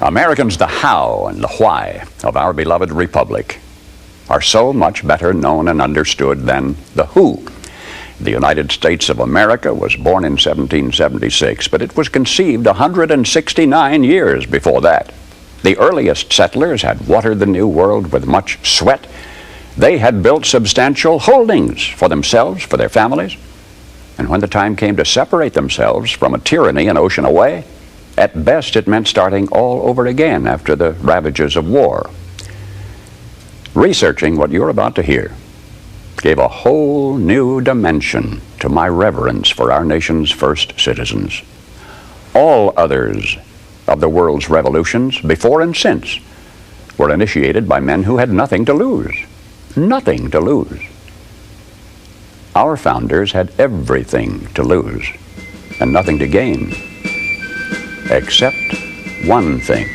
Americans, the how and the why of our beloved republic are so much better known and understood than the who. The United States of America was born in 1776, but it was conceived 169 years before that. The earliest settlers had watered the New World with much sweat. They had built substantial holdings for themselves, for their families. And when the time came to separate themselves from a tyranny an ocean away, at best it meant starting all over again after the ravages of war. Researching what you're about to hear gave a whole new dimension to my reverence for our nation's first citizens. All others of the world's revolutions, before and since, were initiated by men who had nothing to lose. Nothing to lose. Our founders had everything to lose and nothing to gain, except one thing.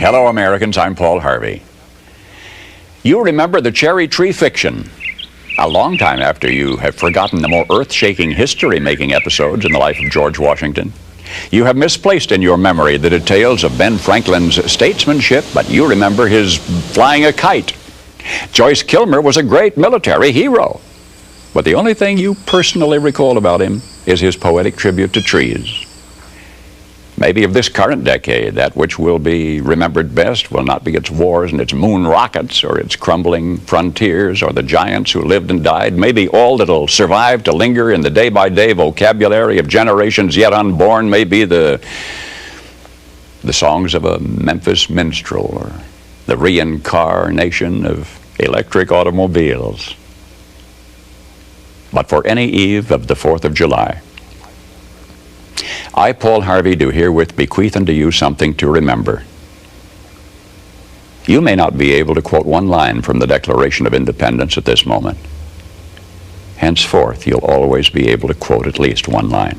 Hello, Americans. I'm Paul Harvey. You remember the cherry tree fiction a long time after you have forgotten the more earth-shaking history-making episodes in the life of George Washington. You have misplaced in your memory the details of Ben Franklin's statesmanship, but you remember his flying a kite. Joyce Kilmer was a great military hero, but the only thing you personally recall about him is his poetic tribute to trees. Maybe of this current decade, that which will be remembered best will not be its wars and its moon rockets or its crumbling frontiers or the giants who lived and died. Maybe all that'll survive to linger in the day-by-day vocabulary of generations yet unborn may be the songs of a Memphis minstrel or the reincarnation of electric automobiles. But for any eve of the 4th of July, I, Paul Harvey, do herewith bequeath unto you something to remember. You may not be able to quote one line from the Declaration of Independence at this moment. Henceforth, you'll always be able to quote at least one line.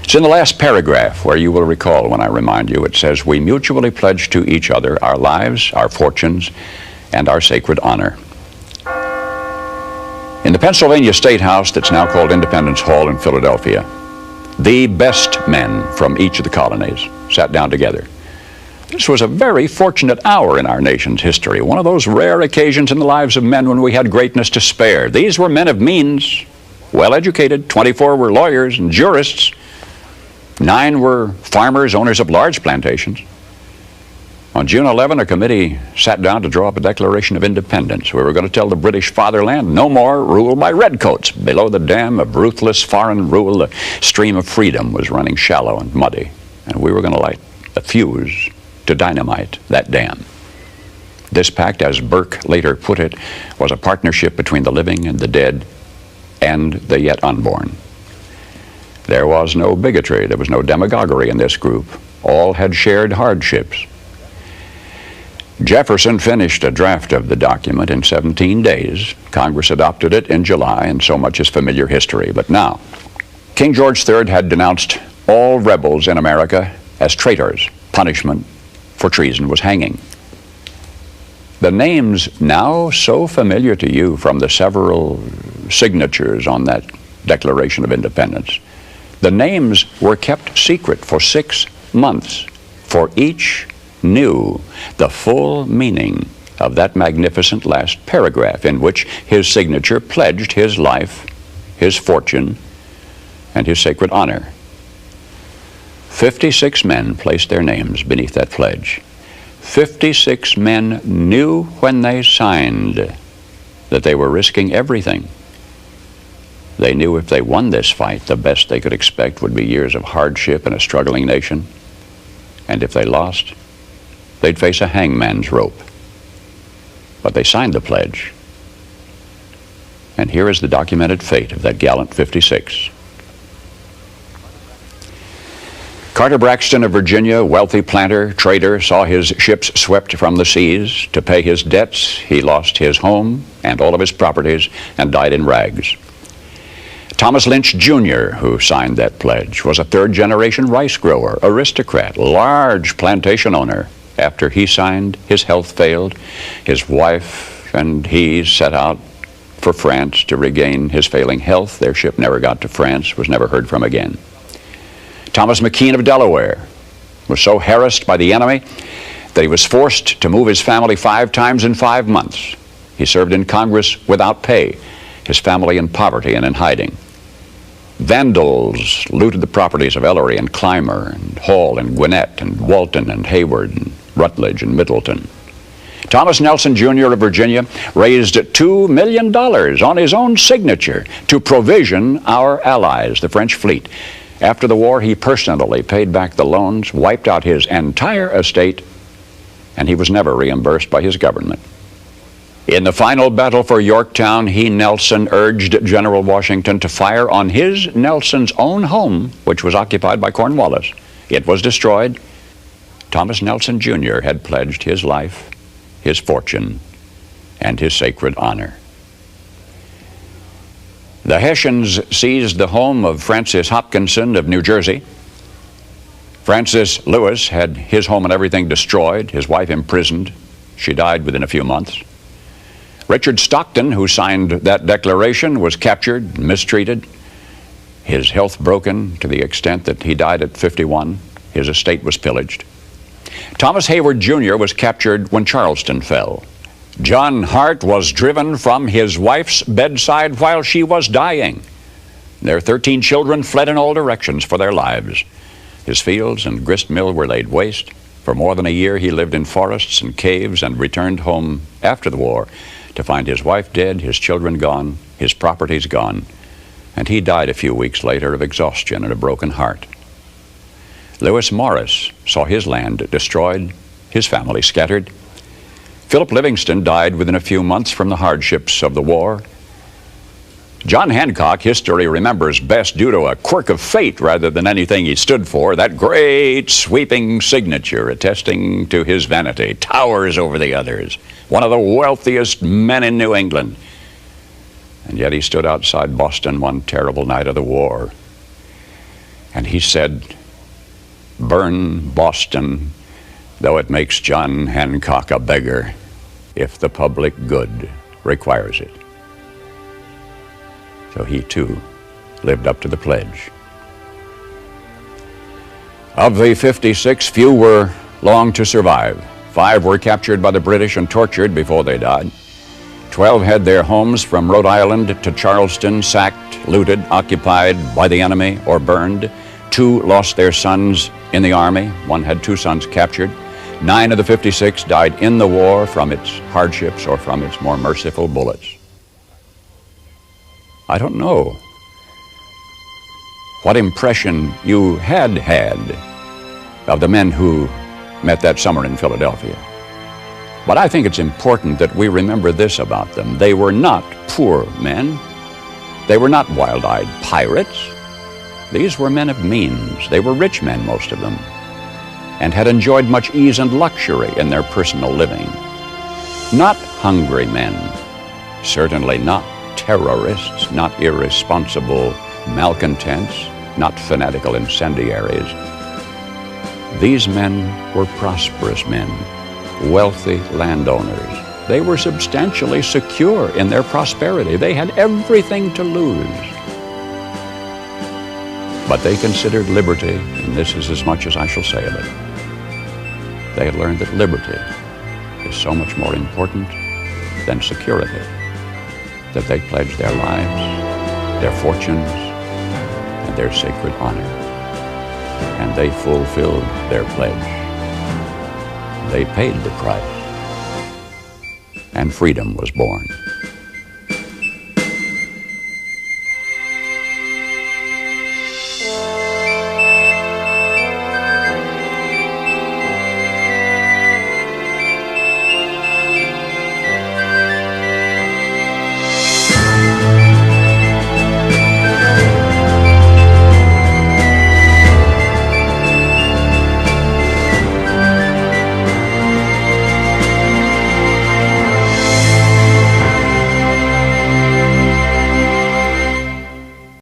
It's in the last paragraph where you will recall when I remind you. It says, "We mutually pledge to each other our lives, our fortunes, and our sacred honor." In the Pennsylvania State House that's now called Independence Hall in Philadelphia, the best men from each of the colonies sat down together. This was a very fortunate hour in our nation's history, one of those rare occasions in the lives of men when we had greatness to spare. These were men of means, well-educated. 24 were lawyers and jurists. 9 were farmers, owners of large plantations. On June 11, a committee sat down to draw up a Declaration of Independence. We were going to tell the British fatherland no more rule by redcoats. Below the dam of ruthless foreign rule, the stream of freedom was running shallow and muddy, and we were going to light a fuse to dynamite that dam. This pact, as Burke later put it, was a partnership between the living and the dead and the yet unborn. There was no bigotry, there was no demagoguery in this group. All had shared hardships. Jefferson finished a draft of the document in 17 days. Congress adopted it in July, and so much is familiar history. But now, King George III had denounced all rebels in America as traitors. Punishment for treason was hanging. The names now so familiar to you from the several signatures on that Declaration of Independence, the names were kept secret for 6 months, for each knew the full meaning of that magnificent last paragraph in which his signature pledged his life, his fortune, and his sacred honor. 56 men placed their names beneath that pledge. 56 men knew when they signed that they were risking everything. They knew if they won this fight, the best they could expect would be years of hardship in a struggling nation. And if they lost, they'd face a hangman's rope. But they signed the pledge. And here is the documented fate of that gallant 56. Carter Braxton of Virginia, wealthy planter, trader, saw his ships swept from the seas. To pay his debts, he lost his home and all of his properties and died in rags. Thomas Lynch Jr., who signed that pledge, was a third-generation rice grower, aristocrat, large plantation owner. After he signed, his health failed. His wife wife and he set out for France to regain his failing health. Their ship never got to France, was never heard from again. Thomas McKean of Delaware was so harassed by the enemy that he was forced to move his family 5 times in 5 months. He served in Congress without pay, his family in poverty and in hiding. Vandals looted the properties of Ellery and Clymer and Hall and Gwinnett and Walton and Hayward and Rutledge and Middleton. Thomas Nelson Jr. of Virginia raised $2 million on his own signature to provision our allies, the French fleet. After the war, he personally paid back the loans, wiped out his entire estate, and he was never reimbursed by his government. In the final battle for Yorktown, he, Nelson, urged General Washington to fire on his, Nelson's, own home, which was occupied by Cornwallis. It was destroyed. Thomas Nelson Jr. had pledged his life, his fortune, and his sacred honor. The Hessians seized the home of Francis Hopkinson of New Jersey. Francis Lewis had his home and everything destroyed, his wife imprisoned. She died within a few months. Richard Stockton, who signed that declaration, was captured, mistreated, his health broken to the extent that he died at 51. His estate was pillaged. Thomas Hayward Jr. was captured when Charleston fell. John Hart was driven from his wife's bedside while she was dying. Their 13 children fled in all directions for their lives. His fields and grist mill were laid waste. For more than a year he lived in forests and caves and returned home after the war to find his wife dead, his children gone, his properties gone, and he died a few weeks later of exhaustion and a broken heart. Lewis Morris saw his land destroyed, his family scattered. Philip Livingston died within a few months from the hardships of the war. John Hancock, history remembers best due to a quirk of fate rather than anything he stood for. That great sweeping signature attesting to his vanity towers over the others. One of the wealthiest men in New England. And yet he stood outside Boston one terrible night of the war. And he said, "Burn Boston, though it makes John Hancock a beggar, if the public good requires it." So he too lived up to the pledge. Of the 56, few were long to survive. 5 were captured by the British and tortured before they died. 12 had their homes from Rhode Island to Charleston sacked, looted, occupied by the enemy, or burned. 2 lost their sons in the army. 1 had 2 sons captured. 9 of the 56 died in the war from its hardships or from its more merciful bullets. I don't know what impression you had of the men who met that summer in Philadelphia. But I think it's important that we remember this about them. They were not poor men. They were not wild-eyed pirates. These were men of means. They were rich men, most of them, and had enjoyed much ease and luxury in their personal living. Not hungry men, certainly not terrorists, not irresponsible malcontents, not fanatical incendiaries. These men were prosperous men, wealthy landowners. They were substantially secure in their prosperity. They had everything to lose. But they considered liberty, and this is as much as I shall say of it. They had learned that liberty is so much more important than security, that they pledged their lives, their fortunes, and their sacred honor. And they fulfilled their pledge. They paid the price, and freedom was born.